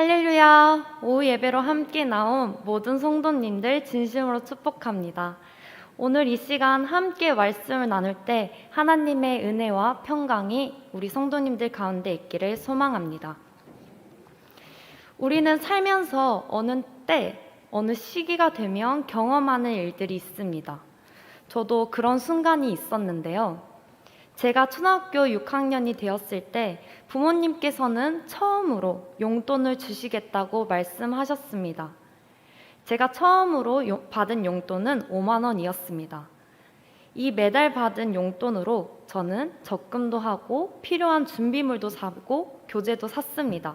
할렐루야! 오후 예배로 함께 나온 모든 성도님들 진심으로 축복합니다. 오늘 이 시간 함께 말씀을 나눌 때 하나님의 은혜와 평강이 우리 성도님들 가운데 있기를 소망합니다. 우리는 살면서 어느 때, 어느 시기가 되면 경험하는 일들이 있습니다. 저도 그런 순간이 있었는데요. 제가 초등학교 6학년이 되었을 때 부모님께서는 처음으로 용돈을 주시겠다고 말씀하셨습니다. 제가 처음으로 받은 용돈은 5만 원이었습니다. 이 매달 받은 용돈으로 저는 적금도 하고 필요한 준비물도 사고 교재도 샀습니다.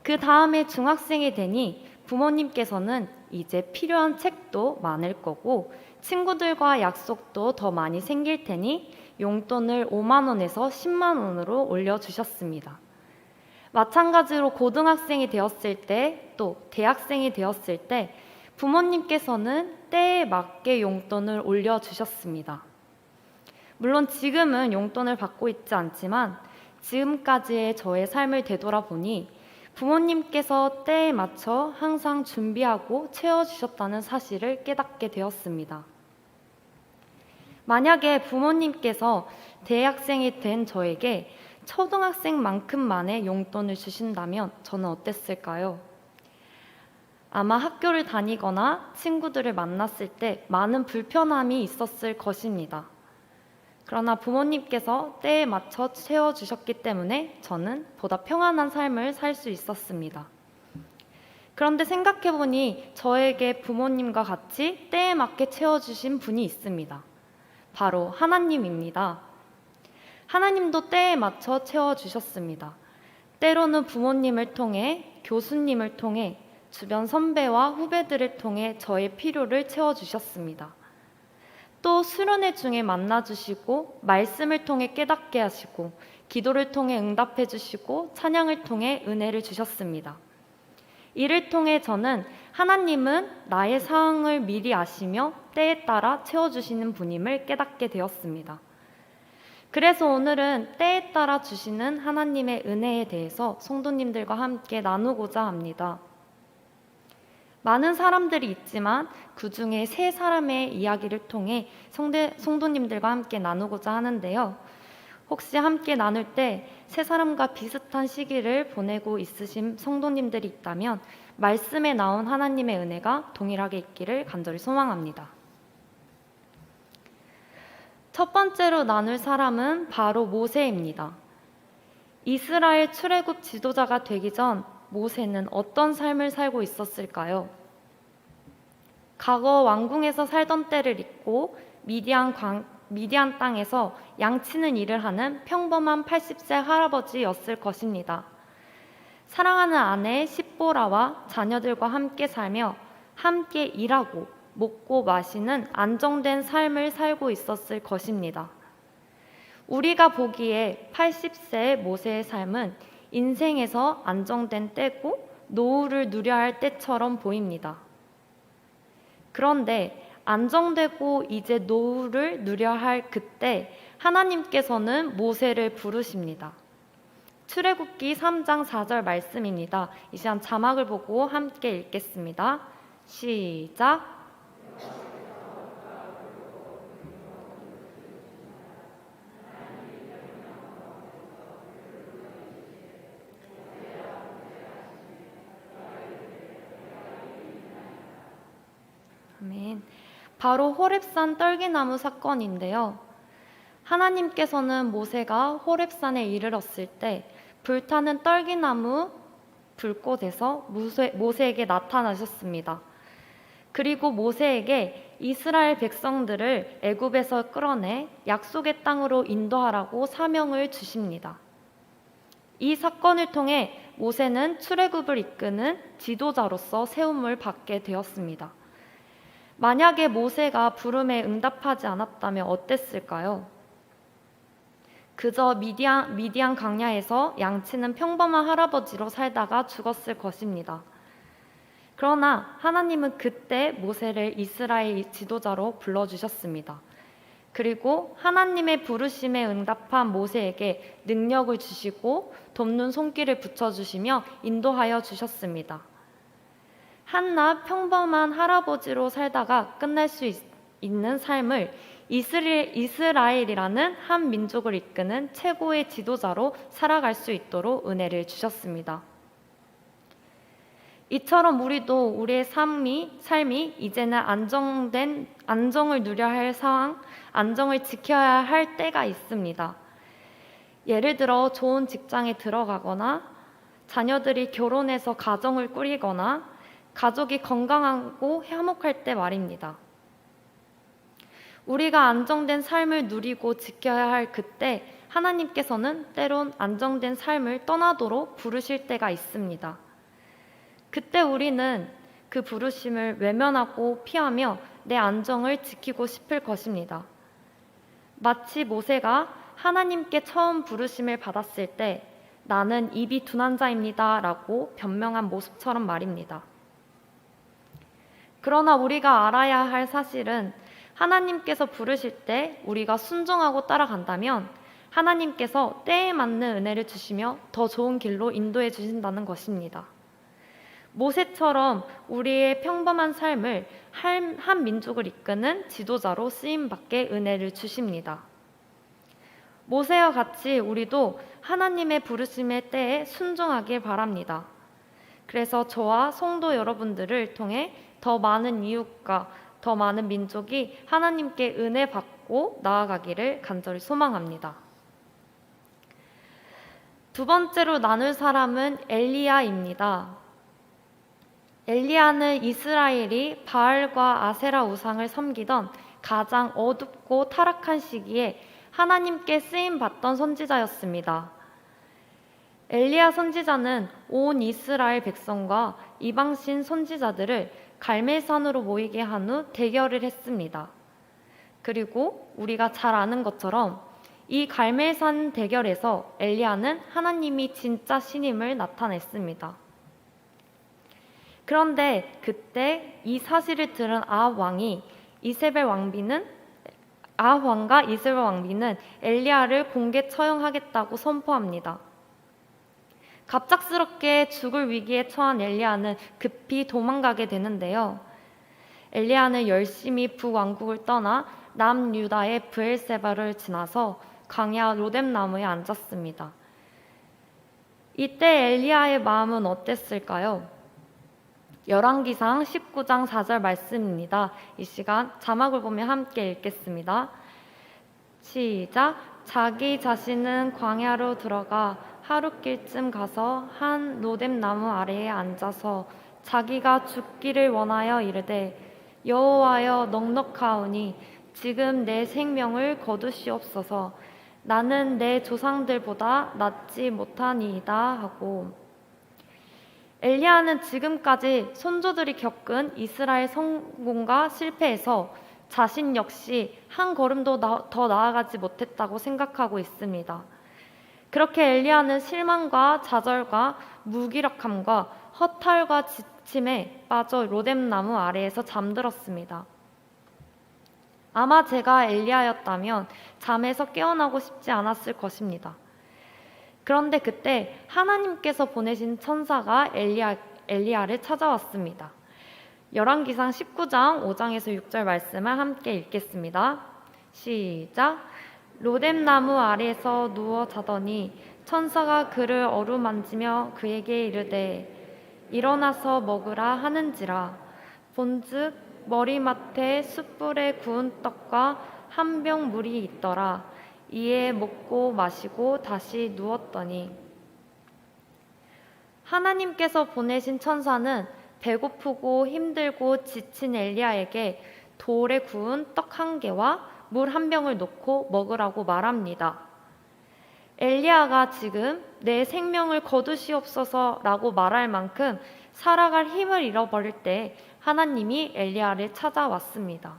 그 다음에 중학생이 되니 부모님께서는 이제 필요한 책도 많을 거고 친구들과 약속도 더 많이 생길 테니 용돈을 5만 원에서 10만 원으로 올려주셨습니다. 마찬가지로 고등학생이 되었을 때, 또 대학생이 되었을 때 부모님께서는 때에 맞게 용돈을 올려주셨습니다. 물론 지금은 용돈을 받고 있지 않지만 지금까지의 저의 삶을 되돌아보니 부모님께서 때에 맞춰 항상 준비하고 채워주셨다는 사실을 깨닫게 되었습니다. 만약에 부모님께서 대학생이 된 저에게 초등학생만큼만의 용돈을 주신다면 저는 어땠을까요? 아마 학교를 다니거나 친구들을 만났을 때 많은 불편함이 있었을 것입니다. 그러나 부모님께서 때에 맞춰 채워주셨기 때문에 저는 보다 평안한 삶을 살 수 있었습니다. 그런데 생각해보니 저에게 부모님과 같이 때에 맞게 채워주신 분이 있습니다. 바로 하나님입니다. 하나님도 때에 맞춰 채워주셨습니다. 때로는 부모님을 통해, 교수님을 통해, 주변 선배와 후배들을 통해 저의 필요를 채워주셨습니다. 또 수련회 중에 만나주시고 말씀을 통해 깨닫게 하시고 기도를 통해 응답해 주시고 찬양을 통해 은혜를 주셨습니다. 이를 통해 저는 하나님은 나의 상황을 미리 아시며 때에 따라 채워주시는 분임을 깨닫게 되었습니다. 그래서 오늘은 때에 따라 주시는 하나님의 은혜에 대해서 성도님들과 함께 나누고자 합니다. 많은 사람들이 있지만 그 중에 세 사람의 이야기를 통해 성도님들과 함께 나누고자 하는데요. 혹시 함께 나눌 때 세 사람과 비슷한 시기를 보내고 있으신 성도님들이 있다면 말씀에 나온 하나님의 은혜가 동일하게 있기를 간절히 소망합니다. 첫 번째로 나눌 사람은 바로 모세입니다. 이스라엘 출애굽 지도자가 되기 전 모세는 어떤 삶을 살고 있었을까요? 과거 왕궁에서 살던 때를 잊고 미디안 땅에서 양치는 일을 하는 평범한 80세 할아버지였을 것입니다. 사랑하는 아내 십보라와 자녀들과 함께 살며 함께 일하고 먹고 마시는 안정된 삶을 살고 있었을 것입니다. 우리가 보기에 80세의 모세의 삶은 인생에서 안정된 때고 노후를 누려야 할 때처럼 보입니다. 그런데 안정되고 이제 노후를 누려야 할 그때 하나님께서는 모세를 부르십니다. 출애굽기 3장 4절 말씀입니다. 이 시간 자막을 보고 함께 읽겠습니다. 시작! 아멘. 바로 호렙산 떨기나무 사건인데요. 하나님께서는 모세가 호렙산에 이르렀을 때 불타는 떨기나무 불꽃에서 모세에게 나타나셨습니다. 그리고 모세에게 이스라엘 백성들을 애굽에서 끌어내 약속의 땅으로 인도하라고 사명을 주십니다. 이 사건을 통해 모세는 출애굽을 이끄는 지도자로서 세움을 받게 되었습니다. 만약에 모세가 부름에 응답하지 않았다면 어땠을까요? 그저 미디안 광야에서 양치는 평범한 할아버지로 살다가 죽었을 것입니다. 그러나 하나님은 그때 모세를 이스라엘 지도자로 불러주셨습니다. 그리고 하나님의 부르심에 응답한 모세에게 능력을 주시고 돕는 손길을 붙여주시며 인도하여 주셨습니다. 한낱 평범한 할아버지로 살다가 끝낼 수 있는 삶을 이스라엘이라는 한 민족을 이끄는 최고의 지도자로 살아갈 수 있도록 은혜를 주셨습니다. 이처럼 우리도 우리의 삶이 이제는 안정을 누려야 할 상황, 안정을 지켜야 할 때가 있습니다. 예를 들어 좋은 직장에 들어가거나 자녀들이 결혼해서 가정을 꾸리거나 가족이 건강하고 화목할 때 말입니다. 우리가 안정된 삶을 누리고 지켜야 할 그때 하나님께서는 때론 안정된 삶을 떠나도록 부르실 때가 있습니다. 그때 우리는 그 부르심을 외면하고 피하며 내 안정을 지키고 싶을 것입니다. 마치 모세가 하나님께 처음 부르심을 받았을 때 나는 입이 둔한 자입니다 라고 변명한 모습처럼 말입니다. 그러나 우리가 알아야 할 사실은 하나님께서 부르실 때 우리가 순종하고 따라간다면 하나님께서 때에 맞는 은혜를 주시며 더 좋은 길로 인도해 주신다는 것입니다. 모세처럼 우리의 평범한 삶을 한 민족을 이끄는 지도자로 쓰임받게 은혜를 주십니다. 모세와 같이 우리도 하나님의 부르심의 때에 순종하길 바랍니다. 그래서 저와 성도 여러분들을 통해 더 많은 이웃과 더 많은 민족이 하나님께 은혜 받고 나아가기를 간절히 소망합니다. 두 번째로 나눌 사람은 엘리야입니다. 엘리야는 이스라엘이 바알과 아세라 우상을 섬기던 가장 어둡고 타락한 시기에 하나님께 쓰임받던 선지자였습니다. 엘리야 선지자는 온 이스라엘 백성과 이방신 선지자들을 갈멜산으로 모이게 한 후 대결을 했습니다. 그리고 우리가 잘 아는 것처럼 이 갈멜산 대결에서 엘리야는 하나님이 진짜 신임을 나타냈습니다. 그런데 그때 이 사실을 들은 아합 왕과 이세벨 왕비는 엘리야를 공개 처형하겠다고 선포합니다. 갑작스럽게 죽을 위기에 처한 엘리야는 급히 도망가게 되는데요. 엘리야는 열심히 북왕국을 떠나 남유다의 브엘세바를 지나서 광야 로뎀나무에 앉았습니다. 이때 엘리야의 마음은 어땠을까요? 열왕기상 19장 4절 말씀입니다. 이 시간 자막을 보며 함께 읽겠습니다. 시작. 자기 자신은 광야로 들어가 하룻길쯤 가서 한 로뎀나무 아래에 앉아서 자기가 죽기를 원하여 이르되 여호와여 넉넉하오니 지금 내 생명을 거두시옵소서. 나는 내 조상들보다 낫지 못하니이다 하고, 엘리야는 지금까지 선조들이 겪은 이스라엘 성공과 실패에서 자신 역시 한 걸음도 더 나아가지 못했다고 생각하고 있습니다. 그렇게 엘리야는 실망과 좌절과 무기력함과 허탈과 지침에 빠져 로뎀나무 아래에서 잠들었습니다. 아마 제가 엘리야였다면 잠에서 깨어나고 싶지 않았을 것입니다. 그런데 그때 하나님께서 보내신 천사가 엘리야를 찾아왔습니다. 열왕기상 19장 5장에서 6절 말씀을 함께 읽겠습니다. 시작. 로뎀나무 아래에서 누워 자더니 천사가 그를 어루만지며 그에게 이르되 일어나서 먹으라 하는지라. 본즉 머리맡에 숯불에 구운 떡과 한 병 물이 있더라. 이에 먹고 마시고 다시 누웠더니, 하나님께서 보내신 천사는 배고프고 힘들고 지친 엘리야에게 돌에 구운 떡 한 개와 물 한 병을 놓고 먹으라고 말합니다. 엘리야가 지금 내 생명을 거두시옵소서라고 말할 만큼 살아갈 힘을 잃어버릴 때 하나님이 엘리야를 찾아왔습니다.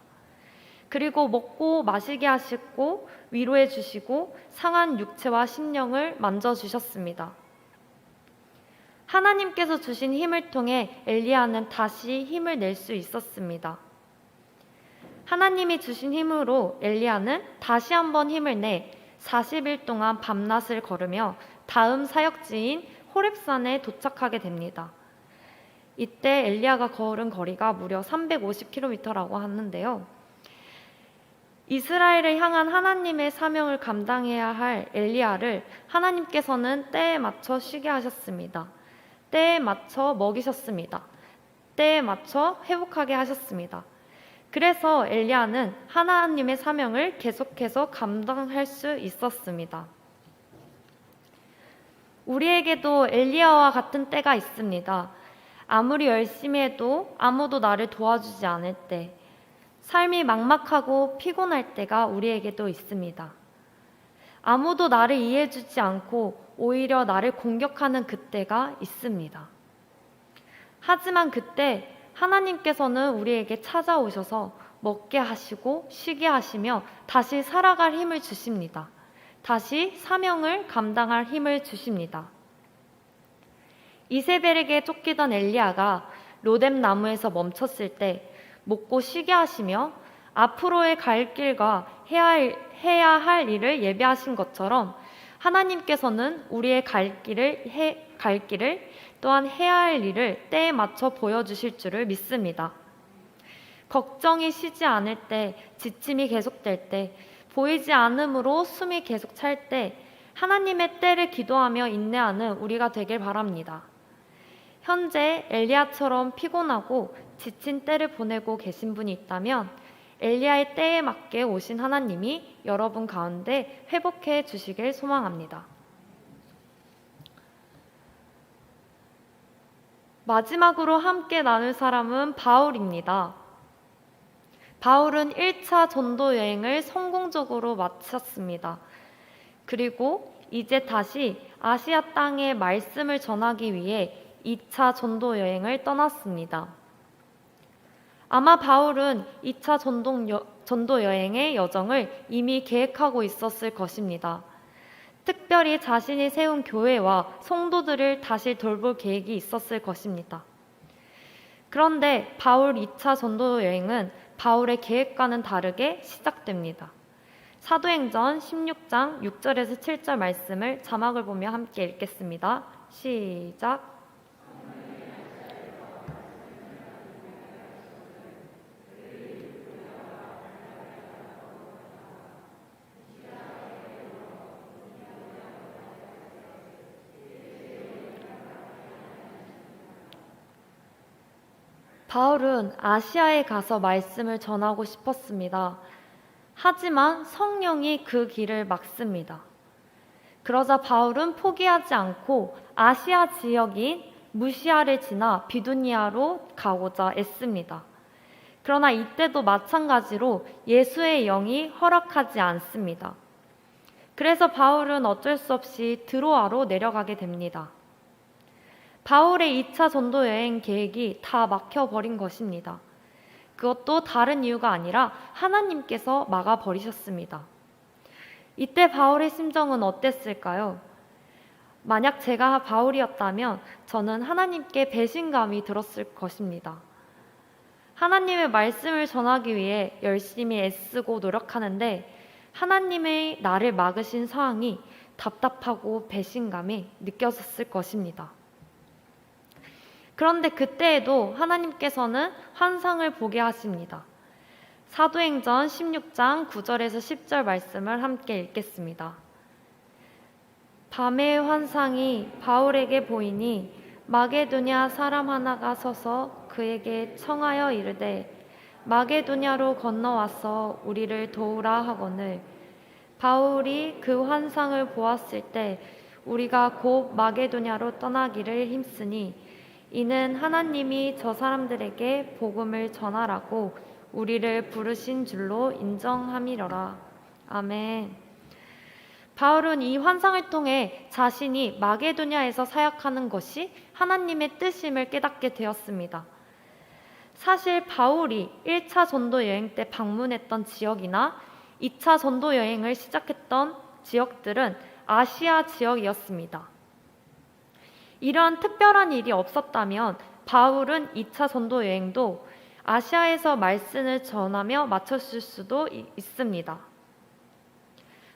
그리고 먹고 마시게 하시고 위로해 주시고 상한 육체와 심령을 만져주셨습니다. 하나님께서 주신 힘을 통해 엘리야는 다시 힘을 낼 수 있었습니다. 하나님이 주신 힘으로 엘리야는 다시 한번 힘을 내 40일 동안 밤낮을 걸으며 다음 사역지인 호렙산에 도착하게 됩니다. 이때 엘리야가 걸은 거리가 무려 350km라고 하는데요. 이스라엘을 향한 하나님의 사명을 감당해야 할 엘리야를 하나님께서는 때에 맞춰 쉬게 하셨습니다. 때에 맞춰 먹이셨습니다. 때에 맞춰 회복하게 하셨습니다. 그래서 엘리야는 하나님의 사명을 계속해서 감당할 수 있었습니다. 우리에게도 엘리야와 같은 때가 있습니다. 아무리 열심히 해도 아무도 나를 도와주지 않을 때, 삶이 막막하고 피곤할 때가 우리에게도 있습니다. 아무도 나를 이해해주지 않고 오히려 나를 공격하는 그때가 있습니다. 하지만 그때 하나님께서는 우리에게 찾아오셔서 먹게 하시고 쉬게 하시며 다시 살아갈 힘을 주십니다. 다시 사명을 감당할 힘을 주십니다. 이세벨에게 쫓기던 엘리야가 로뎀 나무에서 멈췄을 때 먹고 쉬게 하시며 앞으로의 갈 길과 해야 할 일을 예비하신 것처럼 하나님께서는 우리의 갈 길을 또한 해야 할 일을 때에 맞춰 보여주실 줄을 믿습니다. 걱정이 쉬지 않을 때, 지침이 계속될 때, 보이지 않음으로 숨이 계속 찰 때 하나님의 때를 기도하며 인내하는 우리가 되길 바랍니다. 현재 엘리야처럼 피곤하고 지친 때를 보내고 계신 분이 있다면 엘리야의 때에 맞게 오신 하나님이 여러분 가운데 회복해 주시길 소망합니다. 마지막으로 함께 나눌 사람은 바울입니다. 바울은 1차 전도 여행을 성공적으로 마쳤습니다. 그리고 이제 다시 아시아 땅에 말씀을 전하기 위해 2차 전도 여행을 떠났습니다. 아마 바울은 2차 전도 여행의 여정을 이미 계획하고 있었을 것입니다. 특별히 자신이 세운 교회와 성도들을 다시 돌볼 계획이 있었을 것입니다. 그런데 바울 2차 전도 여행은 바울의 계획과는 다르게 시작됩니다. 사도행전 16장 6절에서 7절 말씀을 자막을 보며 함께 읽겠습니다. 시작. 바울은 아시아에 가서 말씀을 전하고 싶었습니다. 하지만 성령이 그 길을 막습니다. 그러자 바울은 포기하지 않고 아시아 지역인 무시아를 지나 비두니아로 가고자 애씁니다. 그러나 이때도 마찬가지로 예수의 영이 허락하지 않습니다. 그래서 바울은 어쩔 수 없이 드로아로 내려가게 됩니다. 바울의 2차 전도 여행 계획이 다 막혀버린 것입니다. 그것도 다른 이유가 아니라 하나님께서 막아버리셨습니다. 이때 바울의 심정은 어땠을까요? 만약 제가 바울이었다면 저는 하나님께 배신감이 들었을 것입니다. 하나님의 말씀을 전하기 위해 열심히 애쓰고 노력하는데 하나님의 나를 막으신 상황이 답답하고 배신감이 느껴졌을 것입니다. 그런데 그때에도 하나님께서는 환상을 보게 하십니다. 사도행전 16장 9절에서 10절 말씀을 함께 읽겠습니다. 밤의 환상이 바울에게 보이니 마게도냐 사람 하나가 서서 그에게 청하여 이르되 마게도냐로 건너와서 우리를 도우라 하거늘 바울이 그 환상을 보았을 때 우리가 곧 마게도냐로 떠나기를 힘쓰니 이는 하나님이 저 사람들에게 복음을 전하라고 우리를 부르신 줄로 인정함이러라. 아멘. 바울은 이 환상을 통해 자신이 마게도냐에서 사역하는 것이 하나님의 뜻임을 깨닫게 되었습니다. 사실 바울이 1차 전도 여행 때 방문했던 지역이나 2차 전도 여행을 시작했던 지역들은 아시아 지역이었습니다. 이러한 특별한 일이 없었다면 바울은 2차 전도 여행도 아시아에서 말씀을 전하며 마쳤을 수도 있습니다.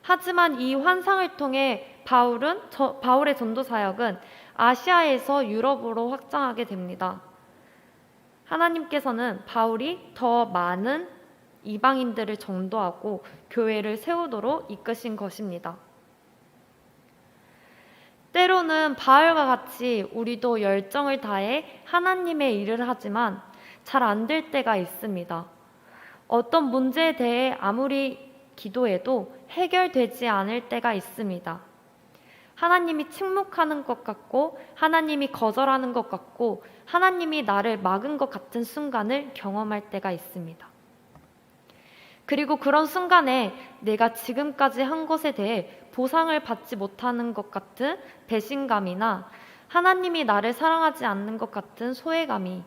하지만 이 환상을 통해 바울의 전도 사역은 아시아에서 유럽으로 확장하게 됩니다. 하나님께서는 바울이 더 많은 이방인들을 전도하고 교회를 세우도록 이끄신 것입니다. 때로는 바울과 같이 우리도 열정을 다해 하나님의 일을 하지만 잘 안 될 때가 있습니다. 어떤 문제에 대해 아무리 기도해도 해결되지 않을 때가 있습니다. 하나님이 침묵하는 것 같고 하나님이 거절하는 것 같고 하나님이 나를 막은 것 같은 순간을 경험할 때가 있습니다. 그리고 그런 순간에 내가 지금까지 한 것에 대해 보상을 받지 못하는 것 같은 배신감이나 하나님이 나를 사랑하지 않는 것 같은 소외감이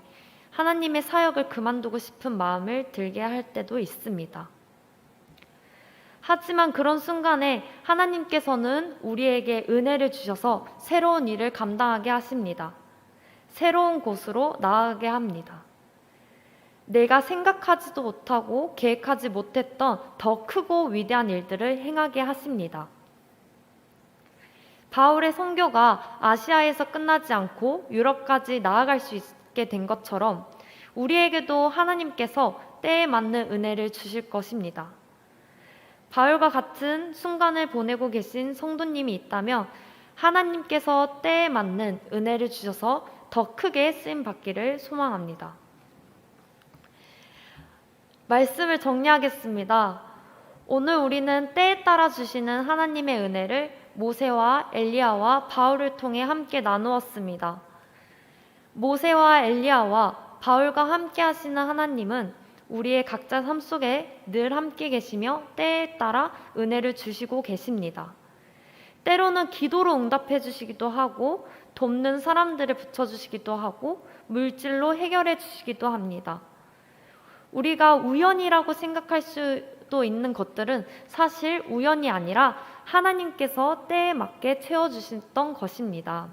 하나님의 사역을 그만두고 싶은 마음을 들게 할 때도 있습니다. 하지만 그런 순간에 하나님께서는 우리에게 은혜를 주셔서 새로운 일을 감당하게 하십니다. 새로운 곳으로 나아가게 합니다. 내가 생각하지도 못하고 계획하지 못했던 더 크고 위대한 일들을 행하게 하십니다. 바울의 선교가 아시아에서 끝나지 않고 유럽까지 나아갈 수 있게 된 것처럼 우리에게도 하나님께서 때에 맞는 은혜를 주실 것입니다. 바울과 같은 순간을 보내고 계신 성도님이 있다면 하나님께서 때에 맞는 은혜를 주셔서 더 크게 쓰임 받기를 소망합니다. 말씀을 정리하겠습니다. 오늘 우리는 때에 따라 주시는 하나님의 은혜를 모세와 엘리야와 바울을 통해 함께 나누었습니다. 모세와 엘리야와 바울과 함께 하시는 하나님은 우리의 각자 삶 속에 늘 함께 계시며 때에 따라 은혜를 주시고 계십니다. 때로는 기도로 응답해 주시기도 하고 돕는 사람들을 붙여주시기도 하고 물질로 해결해 주시기도 합니다. 우리가 우연이라고 생각할 수도 있는 것들은 사실 우연이 아니라 하나님께서 때에 맞게 채워주셨던 것입니다.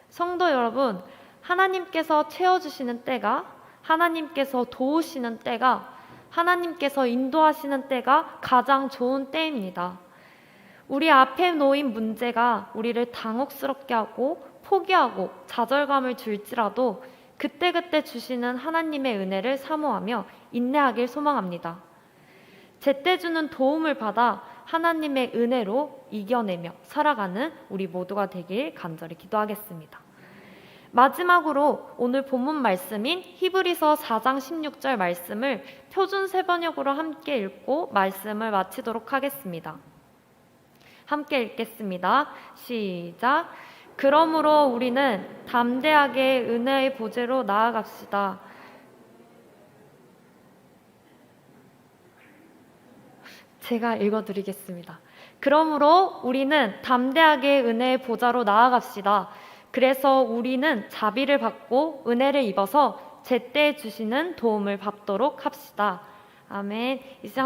성도 여러분, 하나님께서 채워주시는 때가, 하나님께서 도우시는 때가, 하나님께서 인도하시는 때가 가장 좋은 때입니다. 우리 앞에 놓인 문제가 우리를 당혹스럽게 하고 포기하고 좌절감을 줄지라도 그때그때 주시는 하나님의 은혜를 사모하며 인내하길 소망합니다. 제때 주는 도움을 받아 하나님의 은혜로 이겨내며 살아가는 우리 모두가 되길 간절히 기도하겠습니다. 마지막으로 오늘 본문 말씀인 히브리서 4장 16절 말씀을 표준 세번역으로 함께 읽고 말씀을 마치도록 하겠습니다. 함께 읽겠습니다. 시작. 그러므로 우리는 담대하게 은혜의 보좌로 나아갑시다. 제가 읽어드리겠습니다. 그러므로 우리는 담대하게 은혜의 보좌로 나아갑시다. 그래서 우리는 자비를 받고 은혜를 입어서 제때 주시는 도움을 받도록 합시다. 아멘. 이제